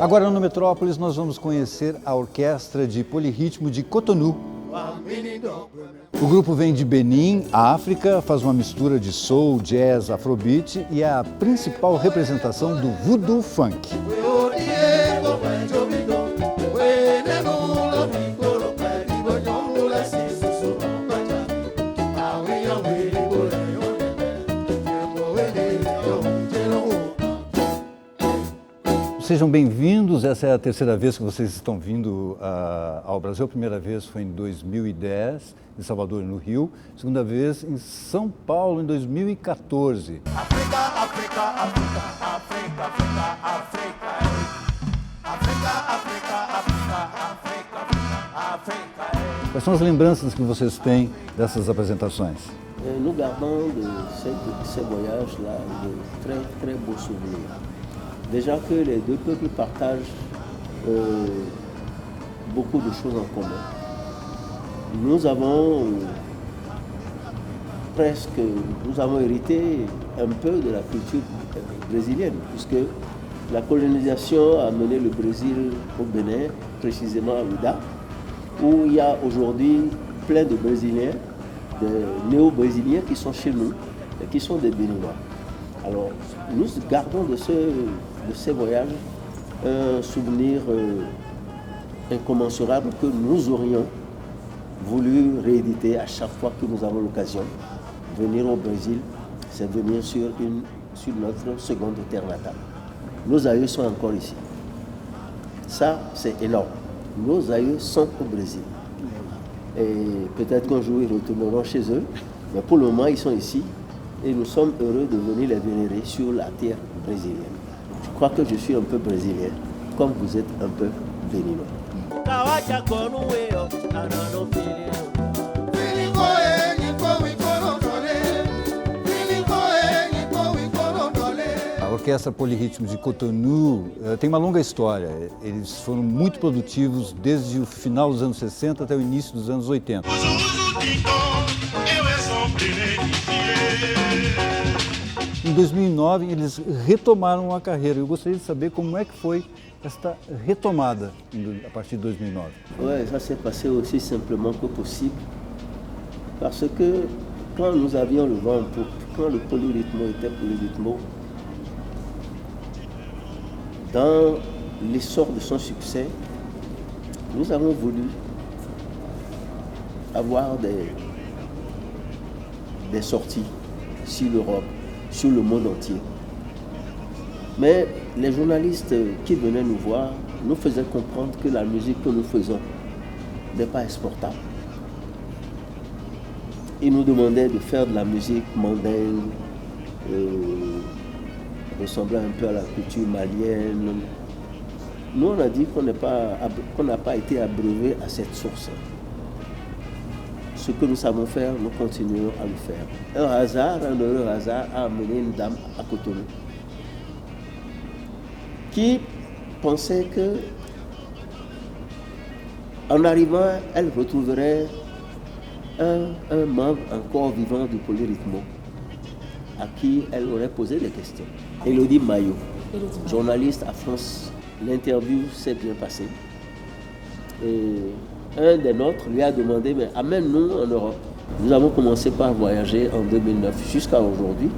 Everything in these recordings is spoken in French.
Agora no Metrópolis nós vamos conhecer a Orquestra de Polirritmo de Cotonou. O grupo vem de Benin, África, faz uma mistura de soul, jazz, afrobeat e é a principal representação do voodoo funk. Sejam bem-vindos, essa é a terceira vez que vocês estão vindo ao Brasil. A primeira vez foi em 2010, em Salvador, no Rio. A segunda vez em São Paulo, em 2014. África, África, África, África, África, África, África, África, África, África. Quais são as lembranças que vocês têm dessas apresentações? Nous gardons de ces voyages-là de très, très beaux souvenirs. Déjà que les deux peuples partagent beaucoup de choses en commun. Nous avons hérité un peu de la culture brésilienne, puisque la colonisation a mené le Brésil au Bénin, précisément à Ouidah, où il y a aujourd'hui plein de Brésiliens, de néo-brésiliens qui sont chez nous et qui sont des Béninois. Alors, nous gardons de ces voyages un souvenir incommensurable que nous aurions voulu rééditer à chaque fois que nous avons l'occasion. Venir au Brésil, c'est venir sur notre seconde terre natale. Nos aïeux sont encore ici. Ça, c'est énorme. Nos aïeux sont au Brésil. Et peut-être qu'un jour, ils retourneront chez eux, mais pour le moment, ils sont ici. Et nous sommes heureux de venir les vénérer sur la terre brésilienne. Je crois que je suis un peu brésilien, comme vous êtes un peu béninois. A Orquestra Polirritmo de Cotonou tem uma longa história. Eles foram muito produtivos desde o final dos anos 60 até o início dos anos 80. Em 2009, eles retomaram a carreira. Eu gostaria de saber como é que foi esta retomada a partir de 2009. Oui, ça s'est passé aussi simplement que possible. Parce que quand nous avions le vent en poupe, quand le Polirritmo était Polirritmo, dans l'essor de son succès, nous avons voulu avoir des sorties sur l'Europe, sur le monde entier. Mais les journalistes qui venaient nous voir nous faisaient comprendre que la musique que nous faisons n'est pas exportable. Ils nous demandaient de faire de la musique mondaine, ressemblant un peu à la culture malienne. Nous, on a dit qu'on n'a pas été abreuvé à cette source. Ce que nous savons faire, nous continuons à le faire. Un heureux hasard a amené une dame à Cotonou qui pensait que, en arrivant, elle retrouverait un membre encore vivant du Polirritmo à qui elle aurait posé des questions. Élodie Maillot, journaliste à France. L'interview s'est bien passée. Et un des nôtres lui a demandé, mais amène-nous en Europe. Nous avons commencé par voyager en 2009 jusqu'à aujourd'hui.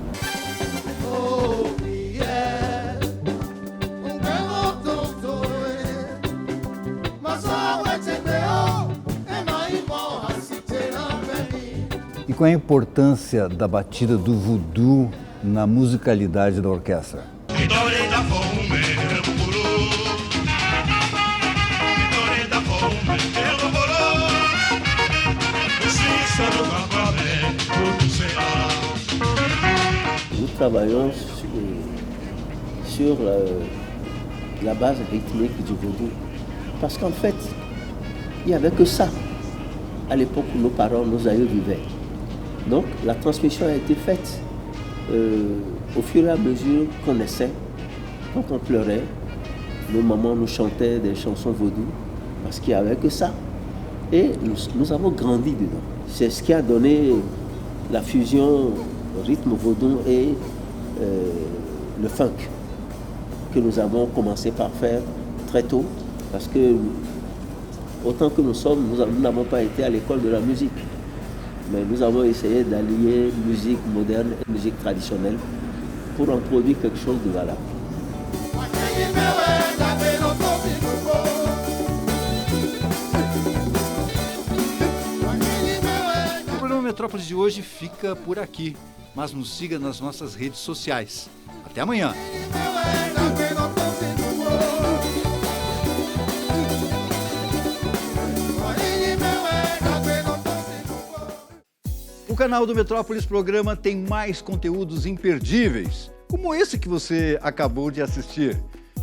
E qual é a importância da batida do voodoo na musicalidade da orquestra? Nous travaillons sur la base rythmique du vaudou. Parce qu'en fait, il n'y avait que ça à l'époque où nos parents, nos aïeux vivaient. Donc la transmission a été faite au fur et à mesure qu'on naissait. Quand on pleurait, nos mamans nous chantaient des chansons vaudou parce qu'il n'y avait que ça. Et nous avons grandi dedans. C'est ce qui a donné la fusion rythme vaudou et le funk que nous avons commencé par faire très tôt, parce que autant que nous sommes, nous n'avons pas été à l'école de la musique. Mais nous avons essayé d'allier musique moderne et musique traditionnelle pour en produire quelque chose de valable. O programa Metrópolis de hoje fica por aqui, mas nos siga nas nossas redes sociais. Até amanhã! O canal do Metrópolis Programa tem mais conteúdos imperdíveis, como esse que você acabou de assistir.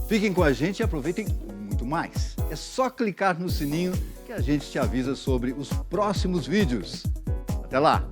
Fiquem com a gente e aproveitem muito mais. É só clicar no sininho que a gente te avisa sobre os próximos vídeos. Até lá!